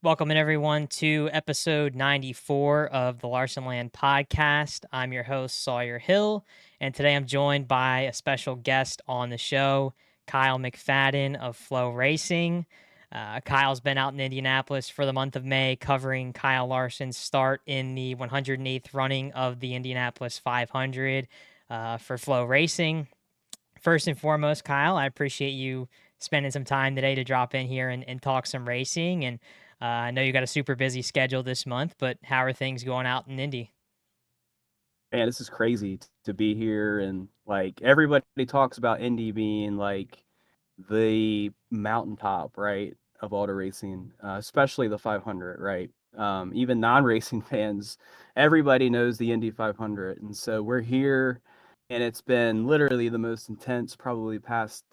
Welcome everyone to episode 94 of the Larsonland podcast. I'm your host, Sawyer Hill, and today I'm joined by a special guest on the show, Kyle McFadden of FloRacing. Kyle's been out in Indianapolis for the month of May covering Kyle Larson's start in the 108th running of the Indianapolis 500 for FloRacing. First and foremost, Kyle, I appreciate you spending some time today to drop in here and talk some racing. And I know you got a super busy schedule this month, but how are things going out in Indy? Man, this is crazy to be here, and like everybody talks about Indy being like the mountaintop, right, of auto racing, especially the 500, right? Even non-racing fans, everybody knows the Indy 500, and so we're here, and it's been literally the most intense, probably past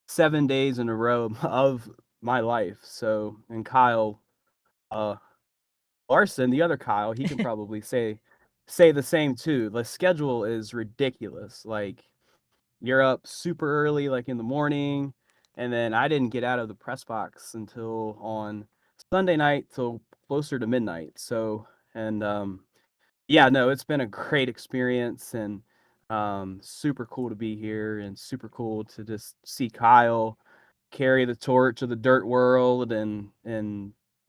7 days in a row of my life. So, and Kyle, uh, Larson, the other Kyle, he can probably say the same too. The schedule is ridiculous. Like you're up super early, like in the morning, and then I didn't get out of the press box until on Sunday night till closer to midnight. So, and yeah, no, it's been a great experience and super cool to be here and super cool to just see Kyle carry the torch of the dirt world and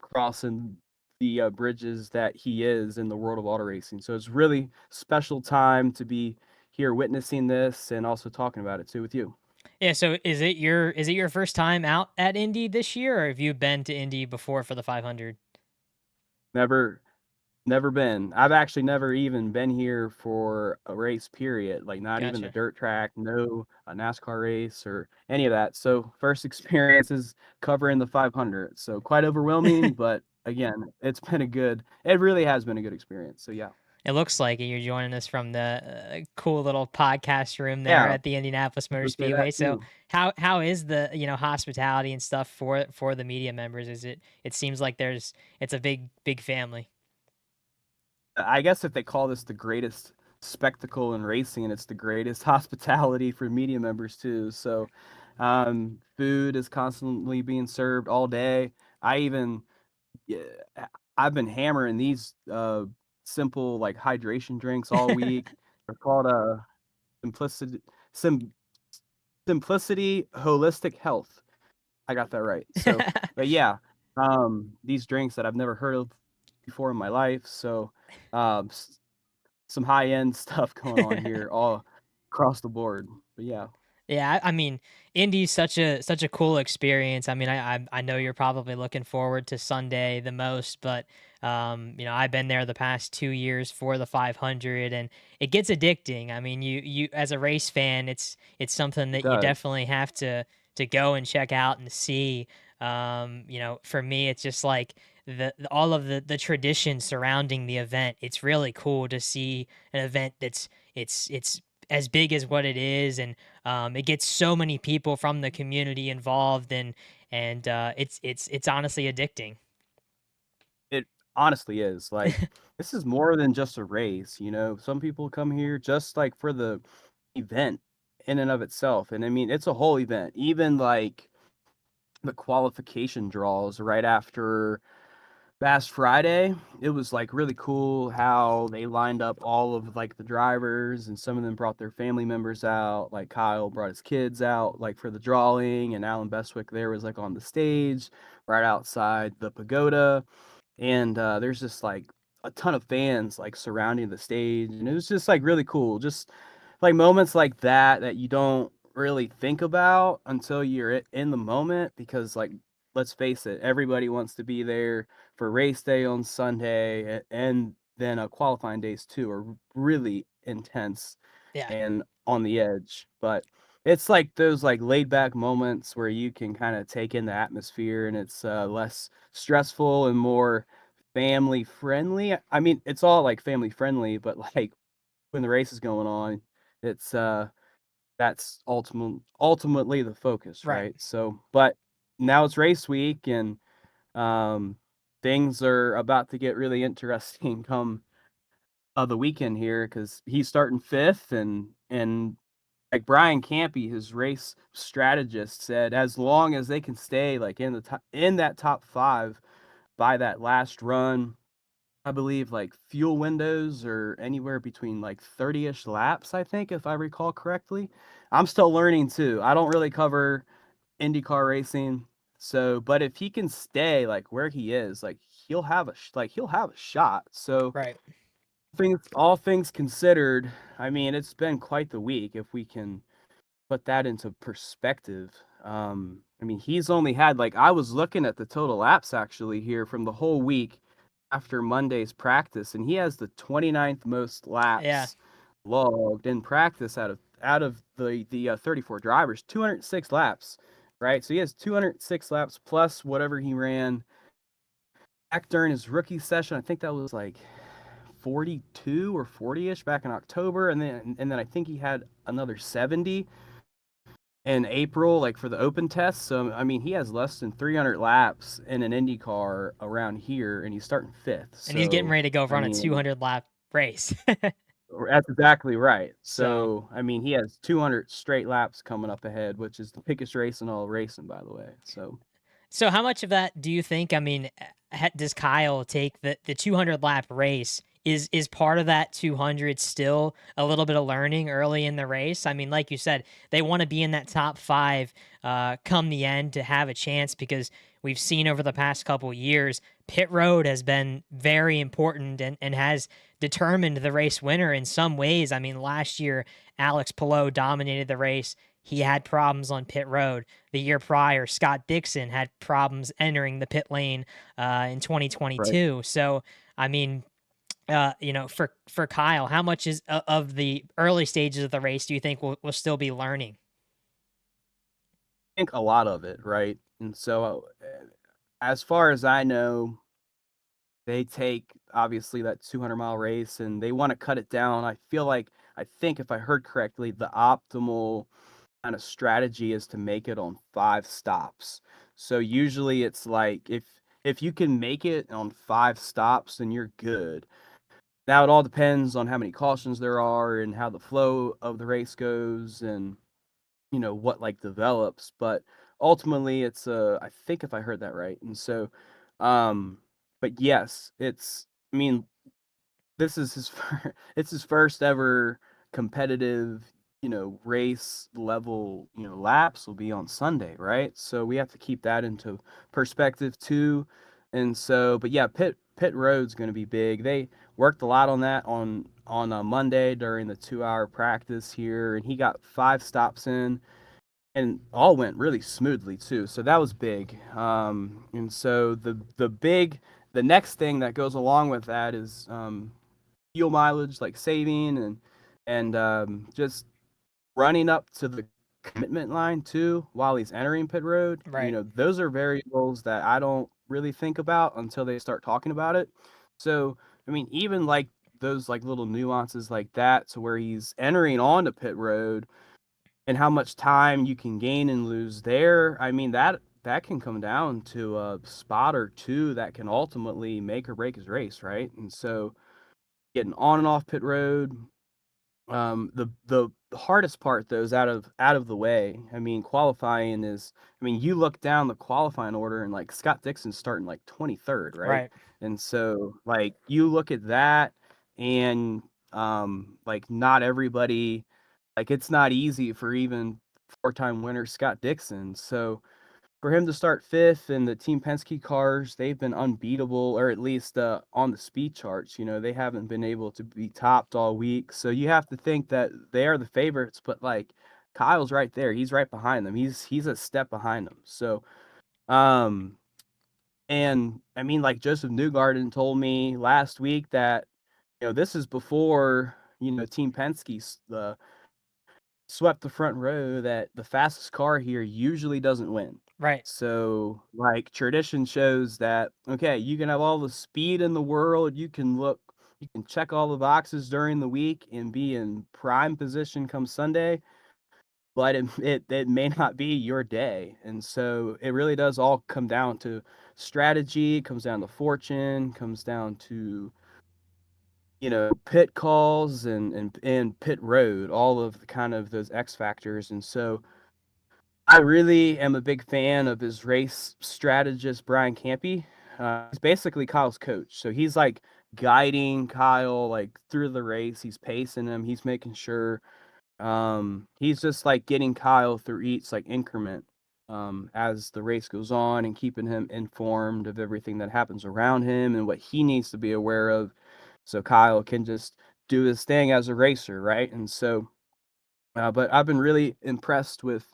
crossing the bridges that he is in the world of auto racing. So it's really special time to be here witnessing this and also talking about it too with you. Yeah, so is it your first time out at Indy this year, or have you been to Indy before for the 500? Never Never been. I've actually never even been here for a race period, like not even the Gotcha. dirt track, no a NASCAR race or any of that. So first experience is covering the 500. So quite overwhelming, but again, it really has been a good experience. So yeah. It looks like you're joining us from the cool little podcast room there Yeah, at the Indianapolis I Motor would say that Speedway. So too. how is the hospitality and stuff for the media members? It seems like it's a big family. I guess if they call this the greatest spectacle in racing, it's the greatest hospitality for media members too. So, food is constantly being served all day. I even, yeah, I've been hammering these simple like hydration drinks all week. They're called simplicity, sim, simplicity holistic health. I got that right. So, but yeah, these drinks that I've never heard of before in my life. So, um, some high end stuff going on here all across the board. But yeah, Yeah, I mean, Indy's such a cool experience. I mean, I know you're probably looking forward to Sunday the most, but I've been there the past 2 years for the 500, and it gets addicting. I mean, you as a race fan, it's something it that you does. definitely have to go and check out and see. For me, it's just like all of the tradition surrounding the event. It's really cool to see an event it's as big as what it is, and it gets so many people from the community involved, and it's honestly addicting. It honestly is. Like this is more than just a race, you know. Some people come here just like for the event in and of itself. And I mean, it's a whole event. Even like the qualification draws right after Fast Friday, it was like really cool how they lined up all of like the drivers and some of them brought their family members out. Like Kyle brought his kids out like for the drawing and Alan Bestwick there was like on the stage right outside the pagoda. And there's just like a ton of fans like surrounding the stage. And it was just like really cool. Just like moments like that you don't really think about until you're in the moment because like let's face it, everybody wants to be there for race day on Sunday, and then qualifying days too are really intense Yeah. and on the edge. But it's like those like laid back moments where you can kind of take in the atmosphere and it's less stressful and more family friendly. I mean, it's all like family friendly, but like when the race is going on, it's that's ultimately the focus, Right. right? So, but now it's race week and um things are about to get really interesting come the weekend here because he's starting fifth and like Brian Campy, his race strategist, said as long as they can stay like in the top in that top five, by that last run, I believe like fuel windows are anywhere between like 30-ish laps, I think, if I recall correctly. I'm still learning too. I don't really cover IndyCar racing. So, but if he can stay like where he is, like he'll have a shot. So, Right. all things considered, I mean, it's been quite the week if we can put that into perspective. I mean, he's only had like I was looking at the total laps actually here from the whole week after Monday's practice, and he has the 29th most Yeah. laps logged in practice out of the 34 drivers, 206 laps, right? So he has 206 laps plus whatever he ran back during his rookie session. I think that was like 42 or 40ish back in October, and then I think he had another 70 in April, like for the open test. So I mean, he has less than 300 laps in an Indy car around here, and he's starting fifth. And he's getting So ready to go I run a mean, 200 lap race. that's exactly right. So, So I mean, he has 200 straight laps coming up ahead, which is the biggest race in all racing, by the way. So so how much of that do you think? I mean, does Kyle take the 200 lap race? Is part of that 200 still a little bit of learning early in the race? I mean, like you said, they want to be in that top five come the end to have a chance because we've seen over the past couple years, pit road has been very important and has determined the race winner in some ways. I mean, last year, Alex Palou dominated the race. He had problems on pit road. The year prior, Scott Dixon had problems entering the pit lane in right. 2022. So, I mean, for Kyle, how much is of the early stages of the race do you think we'll still be learning? I think a lot of it, right? And so, as far as I know, they take obviously that 200-mile race and they want to cut it down. I think if I heard correctly, the optimal kind of strategy is to make it on 5 stops. So usually it's like if you can make it on 5 stops, then you're good. Now it all depends on how many cautions there are and how the flow of the race goes and what like develops, but ultimately it's I think if I heard that right. And so um but yes, I mean, this is it's his first ever competitive, race level, laps will be on Sunday, right? So we have to keep that into perspective too. And so, but yeah, pit road's going to be big. They worked a lot on that on a Monday during the 2-hour practice here, and he got 5 stops in, and all went really smoothly too. So that was big. And so the next thing that goes along with that is fuel mileage, like saving and just running up to the commitment line too while he's entering pit road. Right. Those are variables that I don't really think about until they start talking about it. So I mean, even like those like little nuances like that, to where he's entering onto pit road and how much time you can gain and lose there. I mean, that can come down to a spot or two that can ultimately make or break his race, right? And so getting on and off pit road, the hardest part though is out of the way. I mean, qualifying is. I mean, you look down the qualifying order and like Scott Dixon's starting like 23rd, right? Right. And so like you look at that and like not everybody, like it's not easy for even 4-time winner Scott Dixon. So for him to start fifth in the Team Penske cars, they've been unbeatable, or at least on the speed charts. They haven't been able to be topped all week. So you have to think that they are the favorites, but like Kyle's right there. He's right behind them. He's a step behind them. So, um, and I mean, like Joseph Newgarden told me last week that this is before Team Penske swept the front row, that the fastest car here usually doesn't win. Right. So, like, tradition shows that, okay, you can have all the speed in the world, you can check all the boxes during the week and be in prime position come Sunday, but it may not be your day. And so it really does all come down to strategy, comes down to fortune, comes down to pit calls and pit road, all of the kind of those X factors. And so I really am a big fan of his race strategist, Brian Campy. He's basically Kyle's coach. So he's like guiding Kyle like through the race. He's pacing him. He's making sure he's just like getting Kyle through each like increment as the race goes on and keeping him informed of everything that happens around him and what he needs to be aware of so Kyle can just do his thing as a racer, right? And so but I've been really impressed with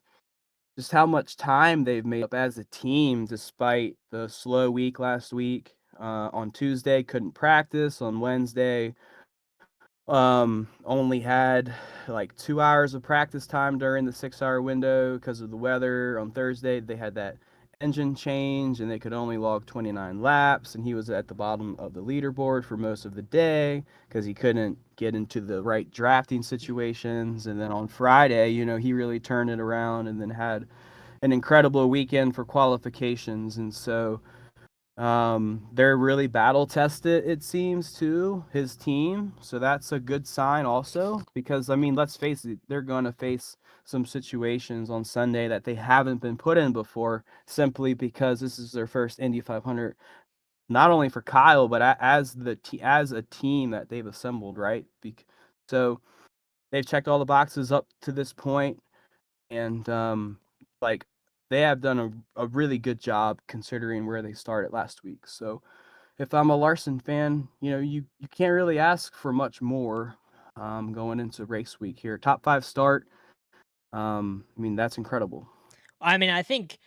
just how much time they've made up as a team despite the slow week last week. On Tuesday, couldn't practice. On Wednesday, only had like 2 hours of practice time during the 6 hour window because of the weather. On Thursday, they had that engine change and they could only log 29 laps. And he was at the bottom of the leaderboard for most of the day because he couldn't get into the right drafting situations. And then on Friday, he really turned it around and then had an incredible weekend for qualifications. And so they're really battle tested, it seems, to his team. So that's a good sign also, because I mean, let's face it, they're going to face some situations on Sunday that they haven't been put in before, simply because this is their first Indy 500. Not only for Kyle, but as as a team that they've assembled, right? So they've checked all the boxes up to this point, and like they have done a really good job considering where they started last week. So if I'm a Larson fan, you can't really ask for much more going into race week here. Top 5 start. I mean, that's incredible. I mean, I think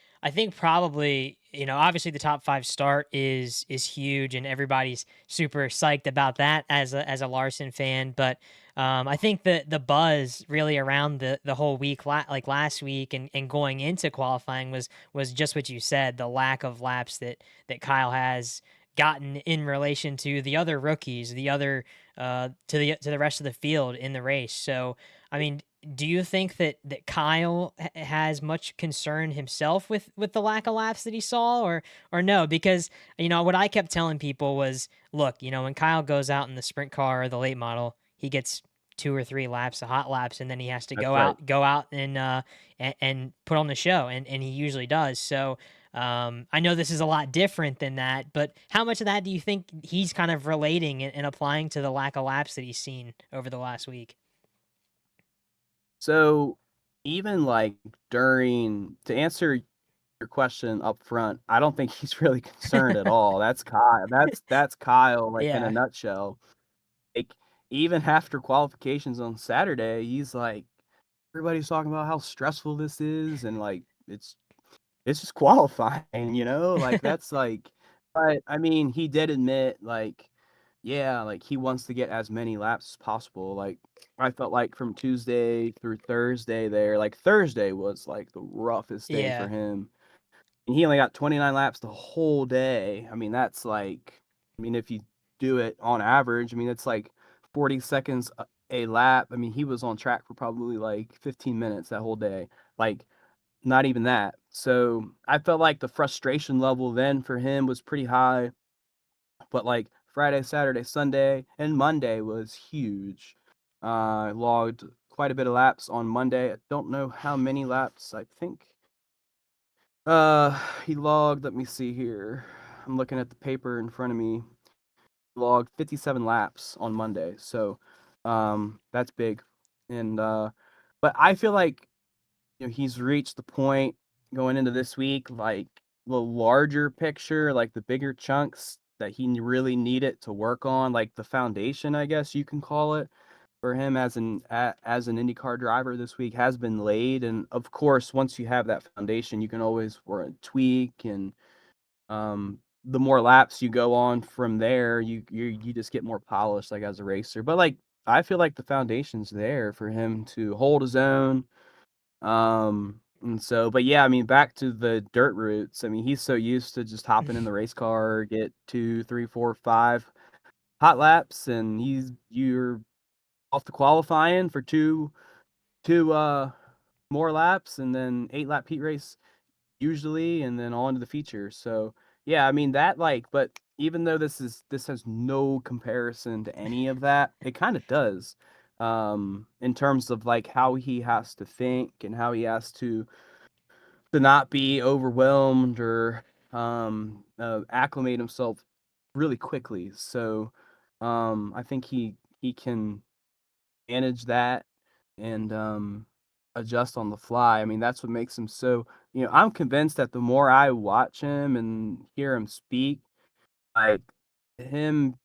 probably, obviously the top 5 start is huge and everybody's super psyched about that as a Larson fan, but I think the buzz really around the whole week like last week and going into qualifying was just what you said, the lack of laps that Kyle has gotten in relation to the other rookies, the other to the rest of the field in the race. So, I mean, do you think that Kyle has much concern himself with the lack of laps that he saw, or no? Because what I kept telling people was, look, when Kyle goes out in the sprint car or the late model, he gets 2 or 3 laps of hot laps, and then he has to That's right. go out and put on the show, and he usually does. So I know this is a lot different than that, but how much of that do you think he's kind of relating and applying to the lack of laps that he's seen over the last week? So even like during to answer your question up front, I don't think he's really concerned at all. That's Kyle. That's Kyle like in a Yeah. nutshell. Like even after qualifications on Saturday, he's like everybody's talking about how stressful this is and like it's just qualifying, like that's like but I mean, he did admit like yeah, like he wants to get as many laps as possible. Like I felt like from Tuesday through Thursday there, like Thursday was like the roughest day for Yeah. him. And he only got 29 laps the whole day. I mean, that's like I mean, if you do it on average, I mean, it's like 40 seconds a lap. I mean, he was on track for probably like 15 minutes that whole day. Like not even that. So I felt like the frustration level then for him was pretty high, but like Friday, Saturday, Sunday, and Monday was huge. Logged quite a bit of laps on Monday. I don't know how many laps. I think he logged. Let me see here. I'm looking at the paper in front of me. Logged 57 laps on Monday. So that's big. And but I feel like he's reached the point going into this week, like the larger picture, like the bigger chunks that he really needed to work on, like the foundation, I guess you can call it, for him as an IndyCar driver this week has been laid. And of course, once you have that foundation, you can always tweak and the more laps you go on from there, you just get more polished, like as a racer. But like I feel like the foundation's there for him to hold his own and so, but yeah, I mean, back to the dirt routes. I mean, he's so used to just hopping in the race car, get 2, 3, 4, 5 hot laps, and you're off the qualifying for two more laps, and then 8 lap heat race usually, and then on to the feature. So yeah, I mean that like, but even though this has no comparison to any of that, it kind of does. In terms of like how he has to think and how he has to not be overwhelmed or acclimate himself really quickly. So I think he can manage that and adjust on the fly. I mean, that's what makes him so. I'm convinced that the more I watch him and hear him speak, like him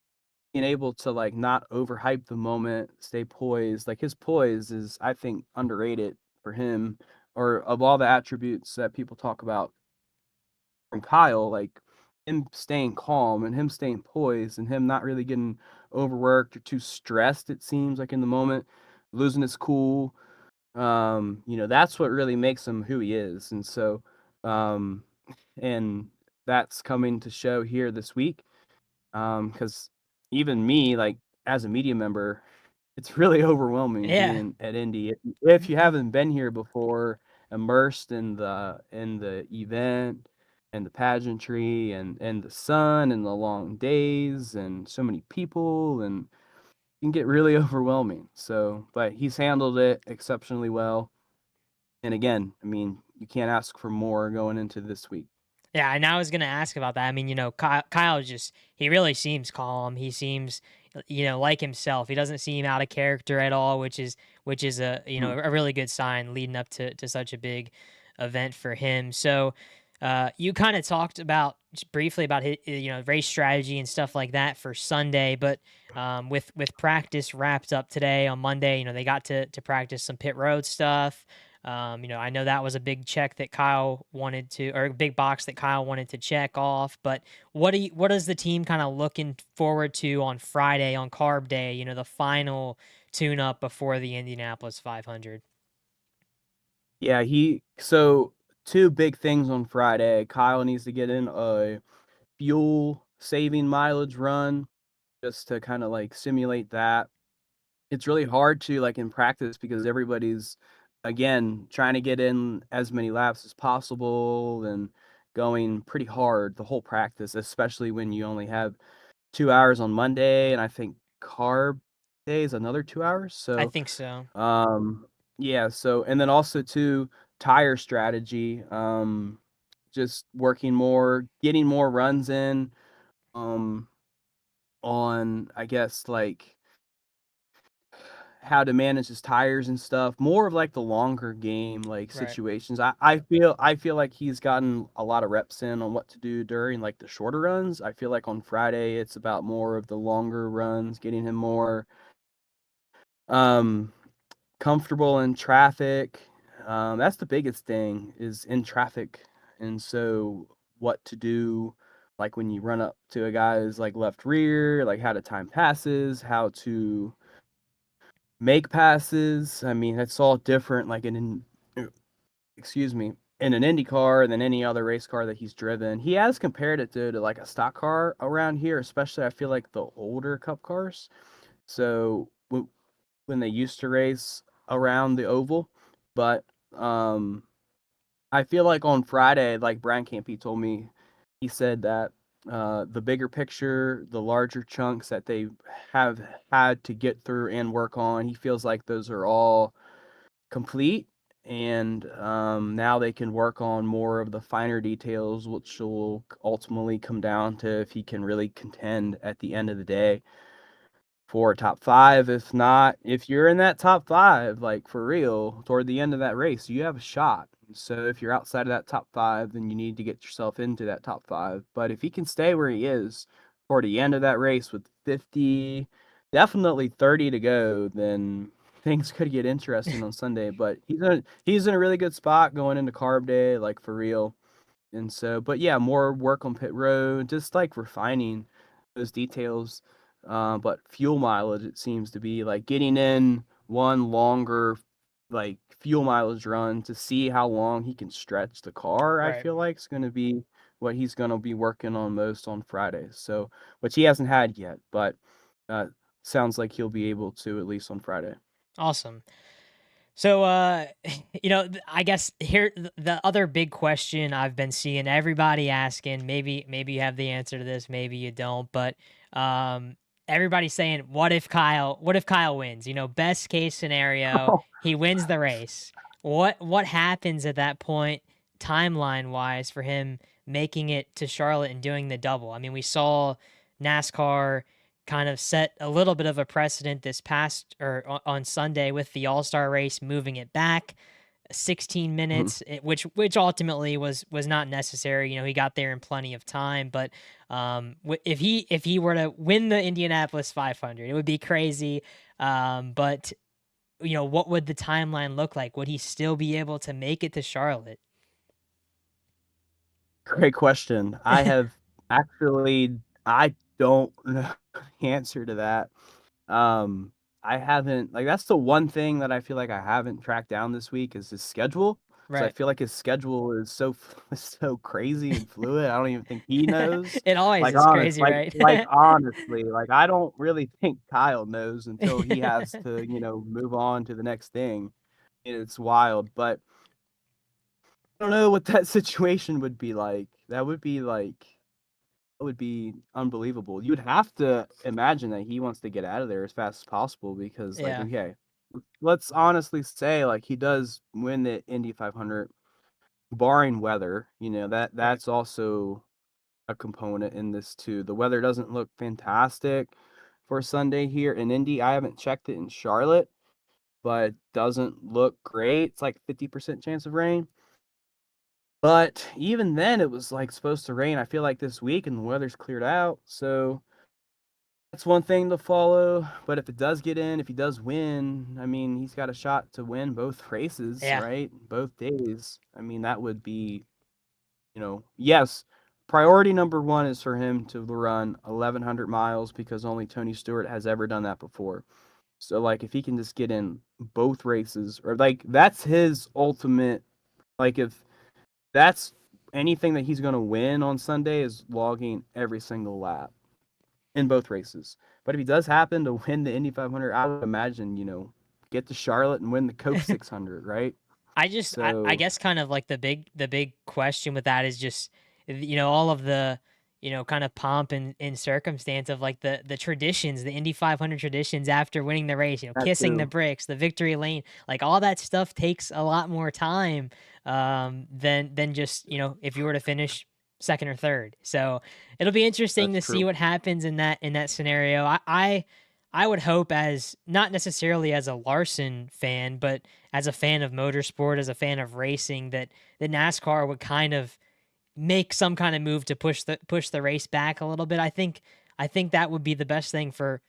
being able to like not overhype the moment, stay poised. Like his poise is, I think, underrated for him. Or of all the attributes that people talk about from Kyle, like him staying calm and him staying poised and him not really getting overworked or too stressed, it seems like in the moment, losing his cool. That's what really makes him who he is. And so, um, and that's coming to show here this week. Because even me, like as a media member, it's really overwhelming Yeah. being at Indy. If you haven't been here before, immersed in the event and the pageantry and the sun and the long days and so many people, and it can get really overwhelming. So, but he's handled it exceptionally well. And again, I mean, you can't ask for more going into this week. Yeah, and I was gonna ask about that. I mean, Kyle just he really seems calm. He seems, like himself. He doesn't seem out of character at all, which is a Hmm. a really good sign leading up to such a big event for him. So, you kind of talked about just briefly about his, race strategy and stuff like that for Sunday, but with practice wrapped up today on Monday, they got to practice some pit road stuff. I know that was a big check that Kyle wanted to, or a big box that Kyle wanted to check off. But what is the team kind of looking forward to on Friday on Carb Day? The final tune up before the Indianapolis 500. Yeah, so two big things on Friday. Kyle needs to get in a fuel saving mileage run just to kind of like simulate that. It's really hard to like in practice because everybody's again trying to get in as many laps as possible and going pretty hard the whole practice, especially when you only have 2 hours on Monday, and I think carb day is another 2 hours. I So think so. um yeah, so and then also too tire strategy, just working more, getting more runs in, um on I guess like how to manage his tires and stuff, more of like the longer game like Right. situations. I feel like he's gotten a lot of reps in on what to do during like the shorter runs. I feel like on Friday it's about more of the longer runs, getting him more um comfortable in traffic. That's the biggest thing is in traffic. And so what to do like when you run up to a guy's like left rear, like how to time passes, how to make passes. I mean, it's all different, like excuse me, in an Indy car than any other race car that he's driven. He has compared it to like a stock car around here, especially I feel like the older Cup cars. So when they used to race around the oval, but um, I feel like on Friday, like Brian Campy told me, he said that the bigger picture, the larger chunks that they have had to get through and work on, he feels like those are all complete. And now they can work on more of the finer details, which will ultimately come down to if he can really contend at the end of the day for a top five. If not, if you're in that top five, like for real, toward the end of that race, you have a shot. So if you're outside of that top five, then you need to get yourself into that top five. But if he can stay where he is toward the end of that race with 50, definitely 30 to go, then things could get interesting on Sunday. But he's in a really good spot going into carb day, like for real. And so, but yeah, more work on pit road, just like refining those details. But fuel mileage, it seems to be like getting in one longer, like fuel mileage run to see how long he can stretch the car. I Right. feel like is going to be what he's going to be working on most on Friday. So, which he hasn't had yet, but uh, sounds like he'll be able to at least on Friday. Awesome. So, I guess here the other big question I've been seeing everybody asking, maybe you have the answer to this, maybe you don't, but um, everybody's saying, what if Kyle wins? Best case scenario, he wins the race. What happens at that point, timeline wise, for him making it to Charlotte and doing the double. I mean, we saw NASCAR kind of set a little bit of a precedent this past or on Sunday with the All-Star race, moving it back 16 Mhm. minutes, which ultimately was not necessary. You know, he got there in plenty of time, but if he were to win the Indianapolis 500, it would be crazy. But you know, what would the timeline look like? Would he still be able to make it to Charlotte? Great question. I have actually I don't know the answer to that. Um, I haven't like that's the one thing that I feel like I haven't tracked down this week is his schedule. So I Right. feel like his schedule is so so crazy and fluid. I don't even think he knows. It always Like is honest, crazy, right? like honestly, like I don't really think Kyle knows until he has to, move on to the next thing. And it's wild, but I don't know what that situation would be like. That would be unbelievable. You would have to imagine that he wants to get out of there as fast as possible because, like, Yeah. okay, let's honestly say, like, he does win the Indy 500, barring weather. Right. That's also a component in this too. The weather doesn't look fantastic for Sunday here in Indy. I haven't checked it in Charlotte, but doesn't look great. It's like 50% chance of rain. But even then, it was like supposed to rain. I feel like this week, and the weather's cleared out. So that's one thing to follow. But if it does get in, if he does win, I mean, he's got a shot to win both races, Yeah. right? Both days. I mean, that would be, yes, priority number one is for him to run 1,100 miles because only Tony Stewart has ever done that before. So, like, if he can just get in both races, or like, that's his ultimate, like, if that's anything that he's going to win on Sunday is logging every single lap in both races. But if he does happen to win the Indy 500, I would imagine, get to Charlotte and win the Coke 600, right? I So guess kind of like the big question with that is just you know all of the kind of pomp and circumstance of like the traditions, the Indy 500 traditions after winning the race, that kissing the too. bricks, the victory lane, like all that stuff takes a lot more time than just if you were to finish second or third. So it'll be interesting That's to see true. what happens in that scenario. I would hope, as not necessarily as a Larson fan, but as a fan of motorsport, as a fan of racing, that the NASCAR would kind of make some kind of move to push the race back a little bit. I think that would be the best thing for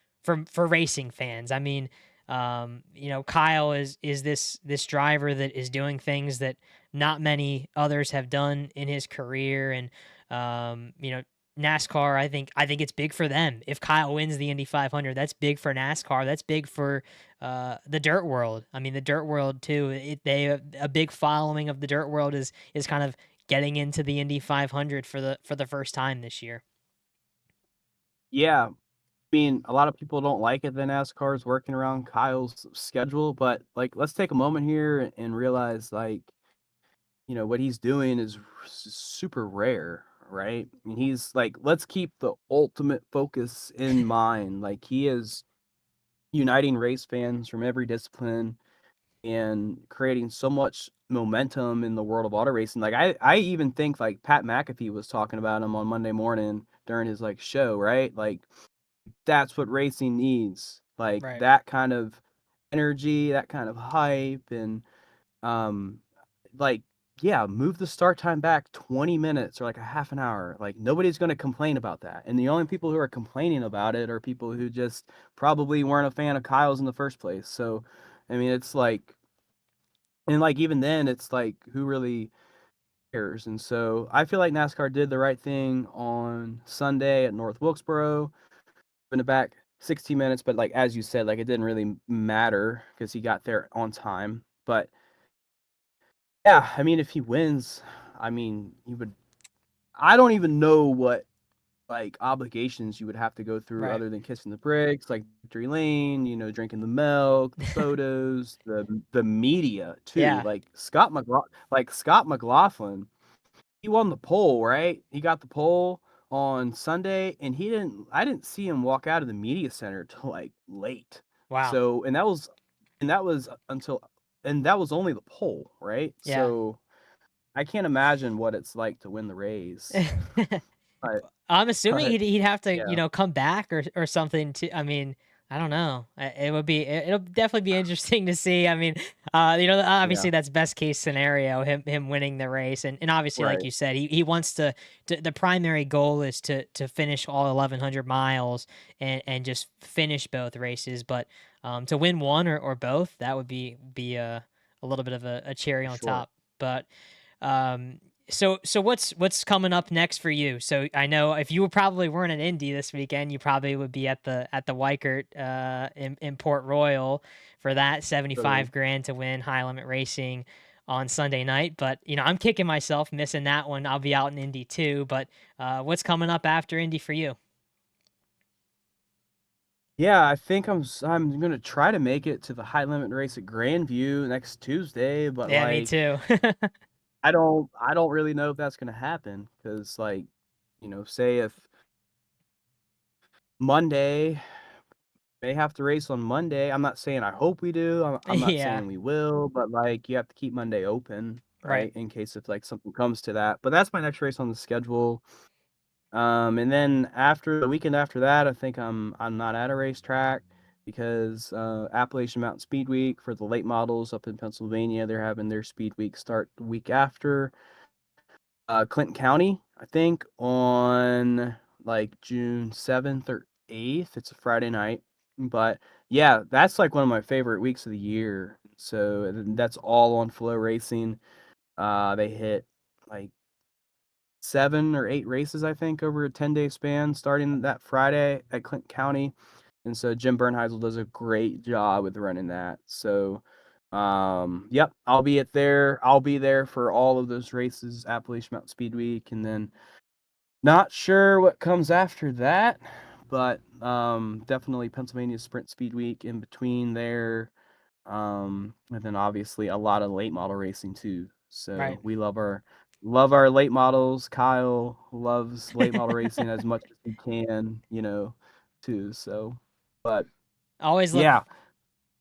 racing fans. I mean, Kyle is this driver that is doing things that not many others have done in his career, and NASCAR. I think it's big for them if Kyle wins the Indy 500. That's big for NASCAR. That's big for the dirt world. I mean, the dirt world too. They a big following of the dirt world is kind of getting into the Indy 500 for the first time this year. Yeah. I mean, a lot of people don't like it that NASCAR is working around Kyle's schedule, but like, let's take a moment here and realize, like, what he's doing is super rare, right? I mean, he's like, let's keep the ultimate focus in mind. Like, he is uniting race fans from every discipline and creating so much momentum in the world of auto racing. Like, I even think like Pat McAfee was talking about him on Monday morning during his like show, right? Like, that's what racing needs. Like, Right. that kind of energy, that kind of hype, and um like, yeah, move the start time back 20 minutes or like a half an hour. Like, nobody's going to complain about that. And the only people who are complaining about it are people who just probably weren't a fan of Kyle's in the first place. So, I mean, it's like, and like, even then, it's like, who really cares? And so I feel like NASCAR did the right thing on Sunday at North Wilkesboro, in the back 16 minutes. But like, as you said, like, it didn't really matter because he got there on time. But yeah, I mean, if he wins, I mean, he would. I don't even know what like obligations you would have to go through Right. other than kissing the bricks, like victory lane, drinking the milk, the photos, the media too. Yeah. Like Scott McLaughlin, he won the pole, right? He got the pole on Sunday, and I didn't see him walk out of the media center till like late. Wow. So, and that was only the pole, right? Yeah. So I can't imagine what it's like to win the race. But I'm assuming but he'd have to, yeah, come back or something to. I mean, I don't know. It would be. It'll definitely be interesting to see. I mean, yeah, obviously that's best case scenario, him winning the race, and obviously, like right, you said, he wants to. The primary goal is to finish all 1,100 miles and just finish both races. But to win one or both, that would be a little bit of a cherry for on sure. top. But um, so what's coming up next for you? So I know if you probably weren't at Indy this weekend, you probably would be at the Weikert in Port Royal for that Totally. 75 grand to win High Limit Racing on Sunday night. But I'm kicking myself missing that one. I'll be out in Indy too. But what's coming up after Indy for you? Yeah, I think I'm gonna try to make it to the high limit race at Grandview next Tuesday, but Yeah, me like too. I don't really know if that's gonna happen because like, say if Monday may have to race on Monday. I'm not saying I hope we do. I'm not Yeah, saying we will, but like you have to keep Monday open, right, right? In case if like something comes to that. But that's my next race on the schedule. And then after the weekend after that, I think I'm not at a racetrack because Appalachian Mountain Speed Week for the late models up in Pennsylvania, they're having their speed week start the week after. Clinton County, I think on like June 7th or 8th. It's a Friday night. But yeah, that's like one of my favorite weeks of the year. So that's all on Flow Racing. They hit like 7 or 8 races, I think, over a 10-day span starting that Friday at Clinton County. And so Jim Bernheisel does a great job with running that. So yep, I'll be there for all of those races, Appalachian Mountain Speed Week, and then not sure what comes after that, but definitely Pennsylvania Sprint Speed Week in between there. And then obviously a lot of late model racing too. right. So we love our late models. Kyle loves late model racing as much as he can, too. So, but Always look yeah,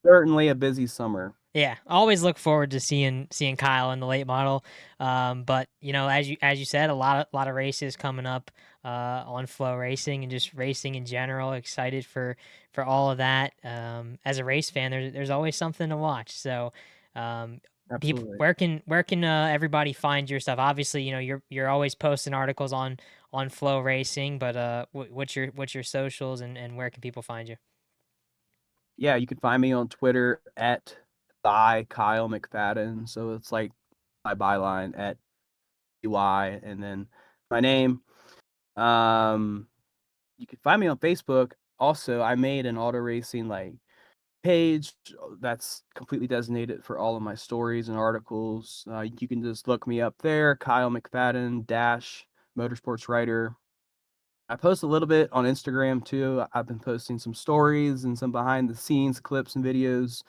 certainly a busy summer. Yeah, always look forward to seeing Kyle in the late model. But as you said, a lot of races coming up on Flow Racing and just racing in general. Excited for all of that. As a race fan, there's always something to watch. So, um, people, Absolutely. where can everybody find your stuff? Obviously, you're always posting articles on Flow Racing, but what's your socials and where can people find you? Yeah, you can find me on Twitter at by Kyle McFadden. So it's like my byline at EY and then my name. Um, you can find me on Facebook. Also, I made an auto racing like page that's completely designated for all of my stories and articles. You can just look me up there, Kyle McFadden dash motorsports writer. I post a little bit on Instagram too. I've been posting some stories and some behind the scenes clips and videos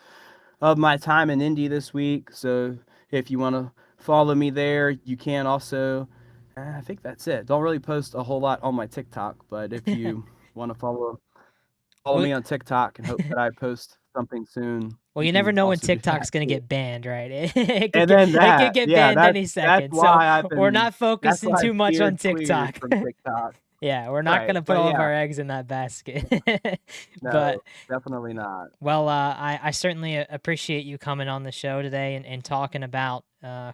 of my time in Indy this week. So if you want to follow me there, you can also. I think that's it. Don't really post a whole lot on my TikTok, but if you want to follow Well, me on TikTok and hope that I post something soon, Well, you you never can know when also do that TikTok's gonna too. get banned, right? It could And get then it could that, get yeah, banned that's any that's second. So why we're not that's focusing why I've too much on steered clear TikTok. from TikTok. Yeah, we're not Right. gonna put But all of yeah, our eggs in that basket. But no, definitely not. well, I certainly appreciate you coming on the show today and talking about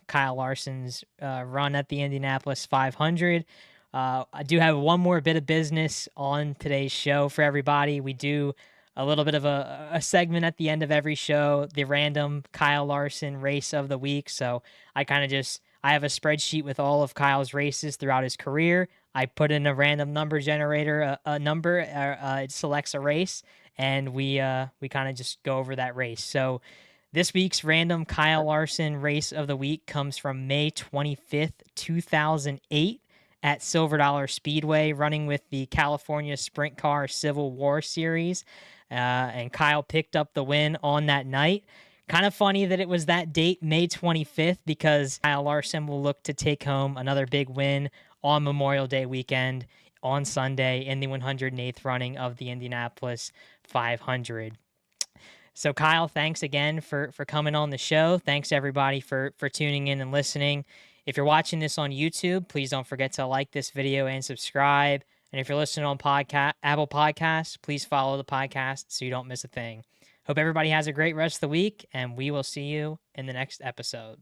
Kyle Larson's run at the Indianapolis 500. I do have one more bit of business on today's show for everybody. We do a little bit of a segment at the end of every show, the random Kyle Larson race of the week. So I have a spreadsheet with all of Kyle's races throughout his career. I put in a random number generator, a number, it selects a race, and we kind of just go over that race. So this week's random Kyle Larson race of the week comes from May 25th, 2008 at Silver Dollar Speedway, running with the California Sprint Car Civil War Series. And Kyle picked up the win on that night. Kind of funny that it was that date, May 25th, because Kyle Larson will look to take home another big win on Memorial Day weekend on Sunday in the 108th running of the Indianapolis 500. So Kyle, thanks again for coming on the show. Thanks everybody for tuning in and listening. If you're watching this on YouTube, please don't forget to like this video and subscribe. And if you're listening on Apple Podcasts, please follow the podcast so you don't miss a thing. Hope everybody has a great rest of the week, and we will see you in the next episode.